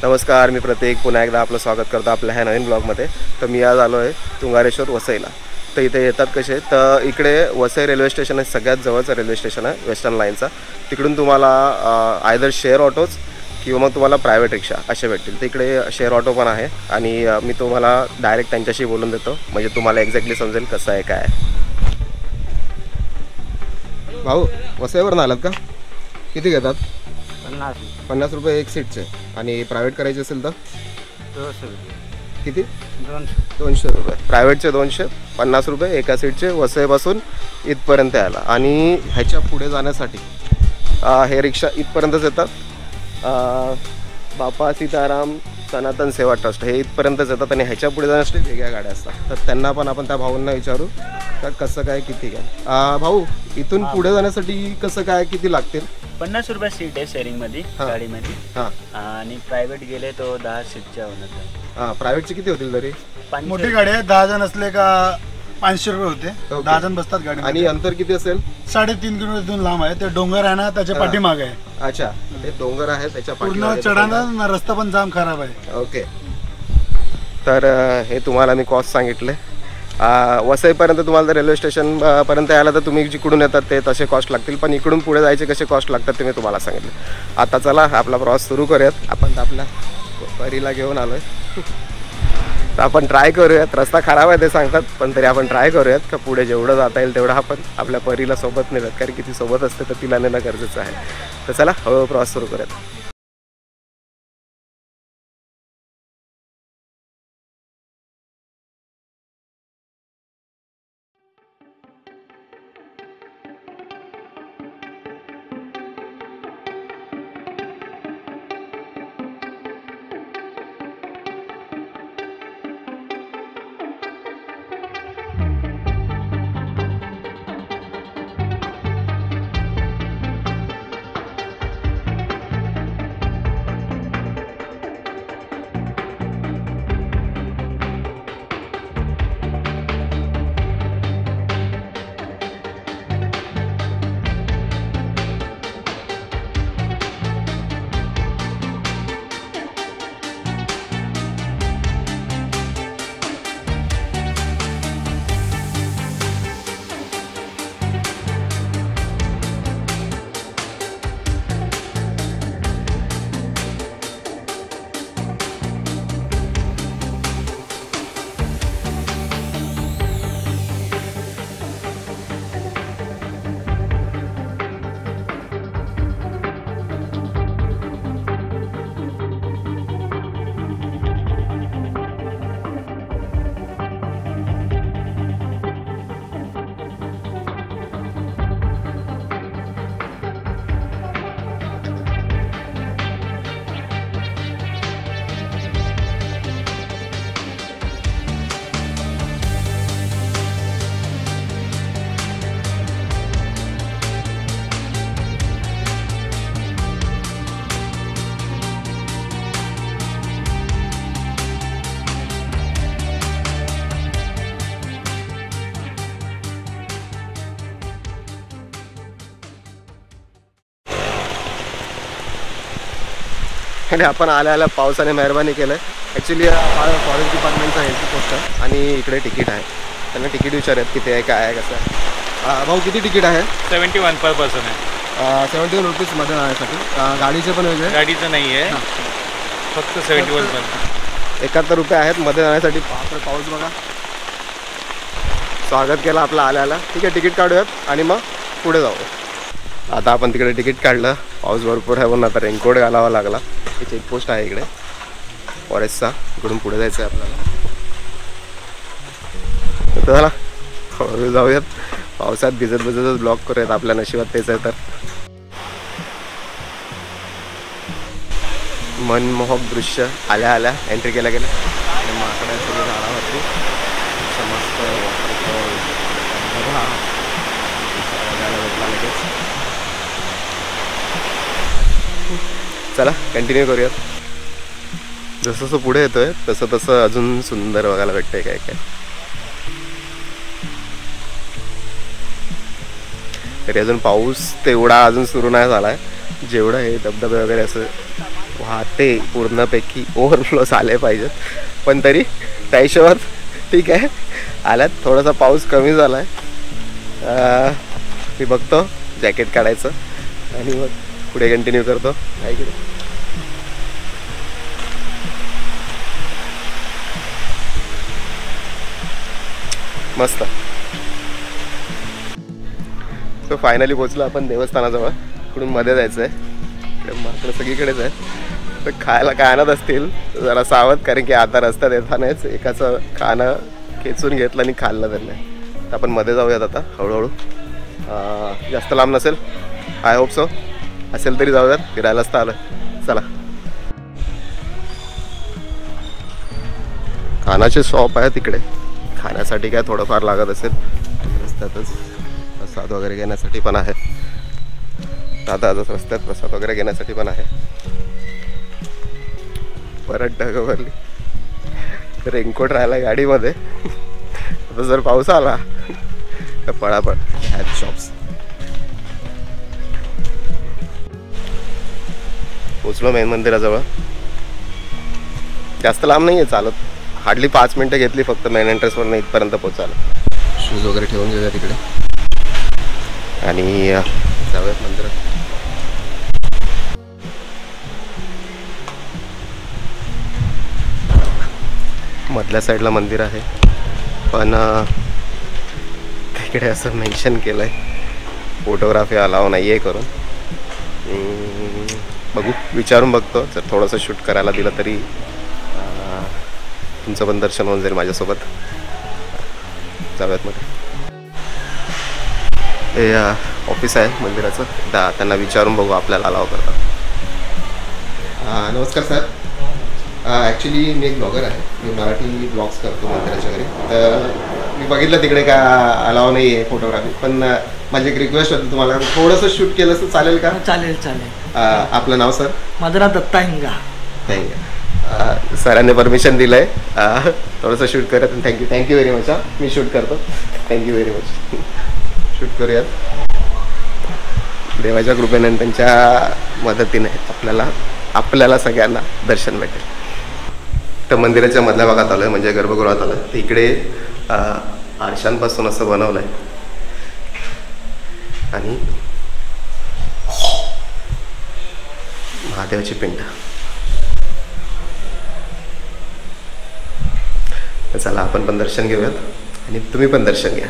नमस्कार, मी प्रतीक पुन्हा एकदा आपलं स्वागत करतो आपल्या ह्या नवीन ब्लॉगमध्ये. तर मी आज आलो आहे तुंगारेश्वर वसईला. तर इथे येतात कसे, तर इकडे वसई रेल्वे स्टेशन आहे, सगळ्यात जवळचं रेल्वे स्टेशन आहे वेस्टर्न लाईनचा. तिकडून तुम्हाला आयदर शेअर ऑटोज किंवा मग तुम्हाला प्रायव्हेट रिक्षा असे भेटतील. तर इकडे शेअर ऑटो पण आहे आणि मी तुम्हाला डायरेक्ट त्यांच्याशी बोलून देतो, म्हणजे तुम्हाला एक्झॅक्टली समजेल कसं आहे काय आहे. भाऊ, वसईवरून आलात का? किती घेतात? 50 रुपये एक सीटचे. आणि प्रायव्हेट करायचे असेल तर 200 रुपये. किती? 200 रुपये. प्रायव्हेटचे 200, 50 रुपये एका सीटचे वसईपासून इथपर्यंत यायला. आणि ह्याच्या पुढे जाण्यासाठी हे रिक्षा इथपर्यंतच येतात. बापा सीताराम सनातन सेवा ट्रस्ट हे इथपर्यंतच येतात आणि ह्याच्या पुढे जाण्यासाठी वेगळ्या गाड्या असतात. तर त्यांना पण आपण त्या भाऊंना विचारू का कसं काय किती काय. भाऊ, इथून पुढे जाण्यासाठी कसं काय किती लागतील? 50 रुपये सीट आहे शेअरिंगमध्ये गाडीमध्ये. हां, आणि प्रायव्हेट गेले तो 10 सीटच्या होणार. हां. प्रायव्हेटचे किती होतील तरी? मोठी गाडी आहे, 10 जण असले का 500 रुपये होते. 10 जण बसतात गाडी. आणि अंतर किती असेल? 3.5 किलोमीटर लांब आहे. ते डोंगर आहे ना, त्याच्या पाठीमागे आहे. अच्छा, ते डोंगर आहे त्याच्या पूर्ण चढाना, रस्ता पण जाम खराब आहे. ओके. तर हे तुम्हाला मी कॉस्ट सांगितले. वसईपर्यंत तुम्हाला जर रेल्वे स्टेशन पर्यंत यायला तर तुम्ही जिकडून येतात ते तसे कॉस्ट लागतील, पण इकडून पुढे जायचे कसे कॉस्ट लागतात ते मी तुम्हाला सांगितले. आता चला आपला प्रवास सुरू करूयात. आपण तर आपल्या परीला घेऊन आलो आहे, तर आपण ट्राय करूयात. रस्ता खराब आहे ते सांगतात, पण तरी आपण ट्राय करूयात का पुढे जेवढं जाता येईल तेवढं आपण आपल्या परीला सोबत नेतात, कारण की ती सोबत असते तर तिला नेणं गरजेचं आहे. तर चला हळूहळू प्रवास सुरू करूयात. आणि आपण आल्या पावसाने मेहरबानी केलं आहे. ॲक्च्युली फॉरेस्ट डिपार्टमेंटचा आहे पोस्ट आहे आणि इकडे तिकीट आहे. त्यांना तिकीट विचारत किती आहे काय आहे कसं आहे. भाऊ, किती तिकीट आहे? 71 पर पर्सन आहे. 71 रुपीजमध्ये जाण्यासाठी. गाडीचे पण वेगळे? गाडीचं नाही आहे, फक्त 71 पर. 71 रुपये आहेत मध्ये जाण्यासाठी. पाऊस बघा. स्वागत केलं आपलं आल्याला. ठीक आहे, तिकीट काढूयात आणि मग पुढे जाऊ. आता आपण तिकडे तिकीट काढलं. पाऊस भरपूर आहे म्हणून आता रेनकोट घालावा लागला. हे चेकपोस्ट आहे इकडे फॉरेस्टचा. इकडून पुढे जायचं आहे आपल्याला. तर चला हळूहळू जाऊयात. पावसात भिजतच ब्लॉक करूयात. आपल्या नशिबात तेच आहे. तर मनमोहक दृश्य आल्या एंट्री केल्या गेल्या. माकडे सगळी झाडावरती समस्त वॉटरफॉल बघा बघायला भेटला लगेच. चला कंटिन्यू करूयात. जसं जसं पुढे येतोय तसं तसं अजून सुंदर बघायला भेटतंय काय काय. तरी अजून पाऊस तेवढा अजून सुरू नाही झाला आहे जेवढं हे धबधबे वगैरे असं वाहते पूर्णपैकी ओव्हरफ्लोस आले पाहिजेत, पण तरी त्या हिशोबात ठीक आहे आल्यात. थोडासा पाऊस कमी झाला आहे. मी बघतो जॅकेट काढायचं आणि मग पुढे कंटिन्यू करतो. ऐकलं मस्त. सो फायनली पोचलो आपण देवस्थानाजवळ. इकडून मध्ये जायचं आहे. इकडे मात्र सगळीकडेच आहे. तर खायला काय आणत असतील जरा सावध, कारण की आता रस्त्यात येतानाच एकाचं खाणं खेचून घेतलं आणि खाल्लं त्यांनी. तर आपण मध्ये जाऊयात आता हळूहळू. जास्त लांब नसेल, आय होप सो. असेल तरी जाऊयात, फिरायलाच तर आलं. चला. खानाचे शॉप आहे तिकडे. खाण्यासाठी काय थोडंफार लागत असेल रस्त्यातच. प्रसाद वगैरे घेण्यासाठी पण आहे. दादाच रस्त्यात प्रसाद वगैरे घेण्यासाठी पण आहे. परत ढगवरली. रेनकोट राहिला गाडीमध्ये. आता जर पाऊस आला तर पळापळ आहेत शॉप्स. पोचलो मेन मंदिराजवळ. जास्त लांब नाही आहे, चालत हार्डली 5 मिनटं घेतली फक्त मेन एंट्रन्सवरनं इथपर्यंत पोचायला. शूज वगैरे ठेवून घेऊया तिकडे आणि जाऊयात मंदिरात. मधल्या साईडला मंदिर आहे, पण तिकडे असं मेन्शन केलं आहे फोटोग्राफी अलाव नाही आहे करून. बघू, विचारून बघतो. जर थोडंसं शूट करायला दिलं तरी तुमचं पण दर्शन होऊन जाईल माझ्यासोबत. जाऊयात मध्ये. हे ऑफिस आहे मंदिराचं. त्यांना विचारून बघू आपल्याला अलाव करतात. नमस्कार सर. ॲक्च्युली मी एक ब्लॉगर आहे. मी मराठी ब्लॉग्स करतो मंदिराच्या घरी. तर मी बघितलं तिकडे का अलाव नाही आहे फोटोग्राफी, पण माझी एक रिक्वेस्ट होती तुम्हाला थोडंसं शूट केलं तर चालेल का? चालेल चालेल. आपलं नाव सर? माझं नाव दत्ता हिंगा. थँक्यू. सरांनी परमिशन दिलं आहे थोडंसं शूट करत. Thank you very much. मी शूट करतो. Thank you very much. शूट करूयात. देवाच्या कृपेने आणि त्यांच्या मदतीने आपल्याला सगळ्यांना दर्शन भेटेल. तर मंदिराच्या मधल्या भागात आलो आहे, म्हणजे गर्भगृहात आलं. तर इकडे आरशांपासून असं बनवलं आहे आणि महादेवाची पिंड. तर चला आपण पण दर्शन घेऊयात आणि तुम्ही पण दर्शन घ्या.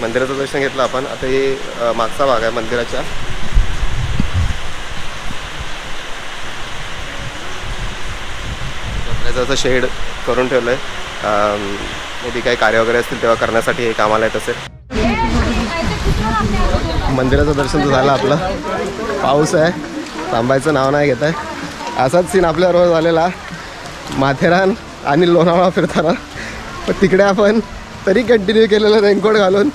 मंदिराचं दर्शन घेतलं आपण. आता हे मागचा भाग आहे मंदिराच्या. कपड्याचं असं शेड करून ठेवलं आहे. मे काही कार्य वगैरे असतील तेव्हा करण्यासाठी हे कामाला येत असेल. मंदिराचं दर्शन तर झालं आपलं. पाऊस आहे, थांबायचं नाव नाही घेत आहे. असाच सीन आपल्याबरोबर झालेला माथेरान आणि लोणावळा फिरताना. पण तिकडे आपण तरी कंटिन्यू केलेलं रेनकोट घालून.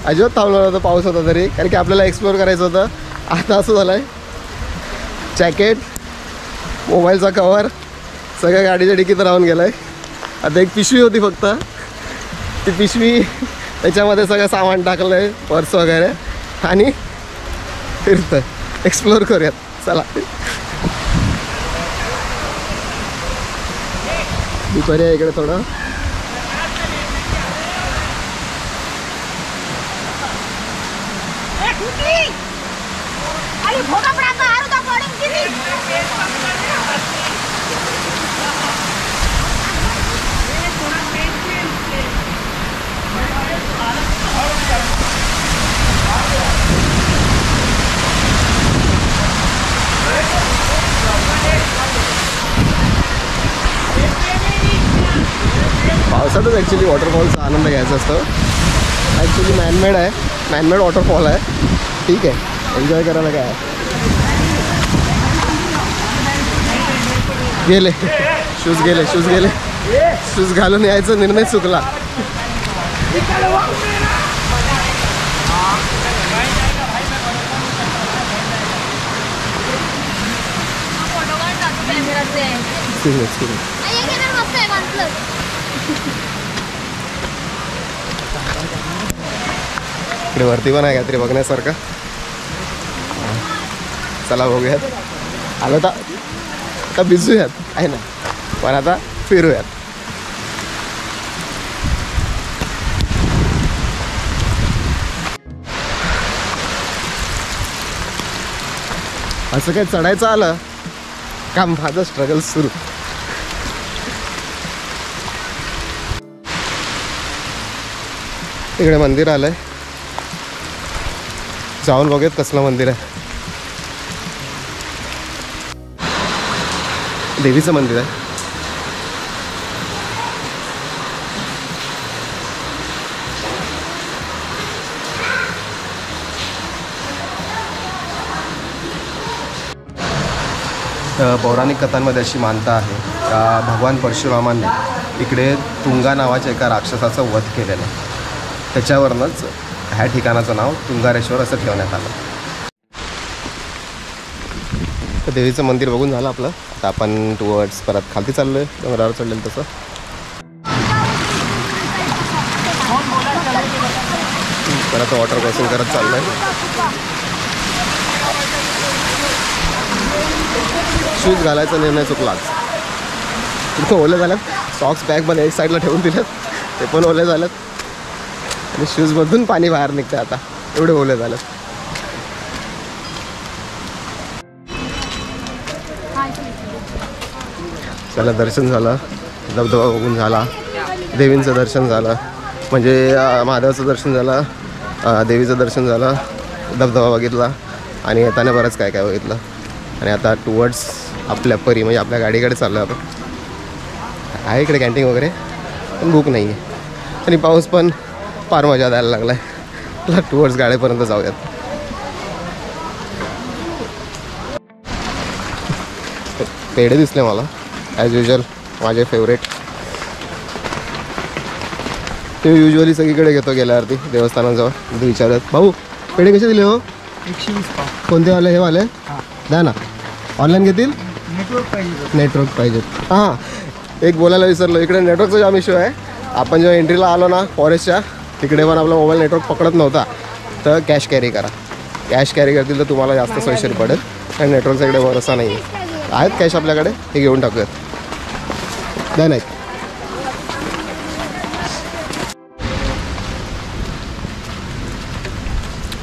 अजिबात थांबलं नव्हतं पाऊस होता तरी, कारण की आपल्याला एक्सप्लोअर करायचं होतं. आता असं झालं आहे, जॅकेट, मोबाईलचा कवर सगळ्या गाडीच्या डिकीत राहून गेलं आहे. आता एक पिशवी होती फक्त, ती पिशवी त्याच्यामध्ये सगळं सामान टाकलं आहे, पर्स वगैरे, आणि फिरतं. एक्सप्लोअर करूयात, चला. दुपारी आहे इकडे थोडं. पावसातच ॲक्च्युली वॉटरफॉलचा आनंद घ्यायचा असतो. ॲक्च्युली मॅनमेड आहे, मॅनमेड वॉटरफॉल आहे. ठीक आहे, एन्जॉय करायला काय आहे. शूज गेले शूज घालून यायचा निर्णय चुकला. इकडे वरती पण आहे काहीतरी बघण्यासारखं. चला बघूयात. आलं तर आता भिजूयात आहे ना, पण आता फिरूयात. असं काय चढायचं आलं का माझं स्ट्रगल सुरू. इकडे मंदिर आलंय, जाऊन बघूयात कसलं मंदिर आहे. देवीचं मंदिर आहे. पौराणिक कथांमध्ये अशी मानता आहे का भगवान परशुरामांनी इकडे तुंगा नावाच्या एका राक्षसाचं वध केलेलं आहे. त्याच्यावरूनच ह्या ठिकाणाचं नाव तुंगारेश्वर असं ठेवण्यात आलं. तर देवीचं मंदिर बघून झालं आपलं. आता आपण टुवर्ड्स परत खालती चाललो आहे, डोंगरावर चढलेलं तसं. परत वॉटर क्रॉसिंग करत चाललो आहे. शूज घालायचा निर्णय चुकलाच. इतकं ओले झाल्यात. सॉक्स बॅगमध्ये एक साईडला ठेवून दिलेत, ते पण ओले झालेत. आणि शूजमधून पाणी बाहेर निघतं आता, एवढे ओले झालेत. चला दर्शन झालं, धबधबा बघून झाला, देवींचं दर्शन झालं, म्हणजे महादेवाचं दर्शन झालं, देवीचं दर्शन झालं, धबधबा बघितला आणि येताना बरंच काय काय बघितलं. आणि आता टुवर्ड्स आपल्या परी म्हणजे आपल्या गाडीकडे चाललो आपण. आहे इकडे कॅन्टीन वगैरे, पण भूक नाही आहे आणि पाऊस पण फार मजा द्यायला लागला आहे. टुवर्ड्स गाड्यापर्यंत जाऊयात. पेढे दिसले मला ॲज युजल, माझे फेवरेट. ते युजली सगळीकडे घेतो गेल्यावरती देवस्थानाजवळ. विचारत भाऊ पेढे कसे दिले हो? 120 पाव. कोणते वाले? हे वाले द्या ना. ऑनलाईन घेतील? नेटवर्क पाहिजे. हां, एक बोलायला विसरलो, इकडे नेटवर्कचा जाम इश्यू आहे. आपण जेव्हा एंट्रीला आलो ना फॉरेस्टच्या तिकडे पण आपला मोबाईल नेटवर्क पकडत नव्हता. तर कॅश कॅरी करा. कॅश कॅरी करतील तर तुम्हाला जास्त सोयीशीर पडेल. आणि नेटवर्कचा इकडे भरोसा नाही आहे. आहेत कॅश आपल्याकडे, हे घेऊन टाकूयात. द्या नाही.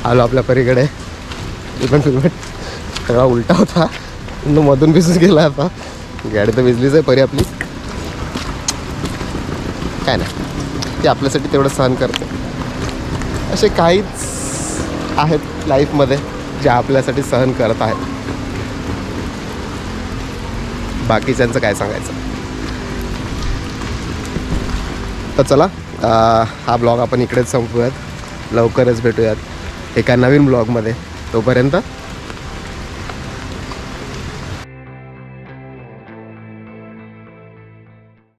आलो आपल्या परीकडे. फिल्मेट सगळा उलटा होता, मधून भिजून गेला. आता गाडी तर भिजलीच आहे परी आपली. काय नाही, ते आपल्यासाठी तेवढं सहन करते. असे काहीच आहेत लाईफमध्ये जे आपल्यासाठी सहन करत आहेत. बाकीच्यांचं काय सांगायचं. तर चला हा ब्लॉग आपण इकडेच संपवूयात. लवकरच भेटूयात एका नवीन ब्लॉगमध्ये. तोपर्यंत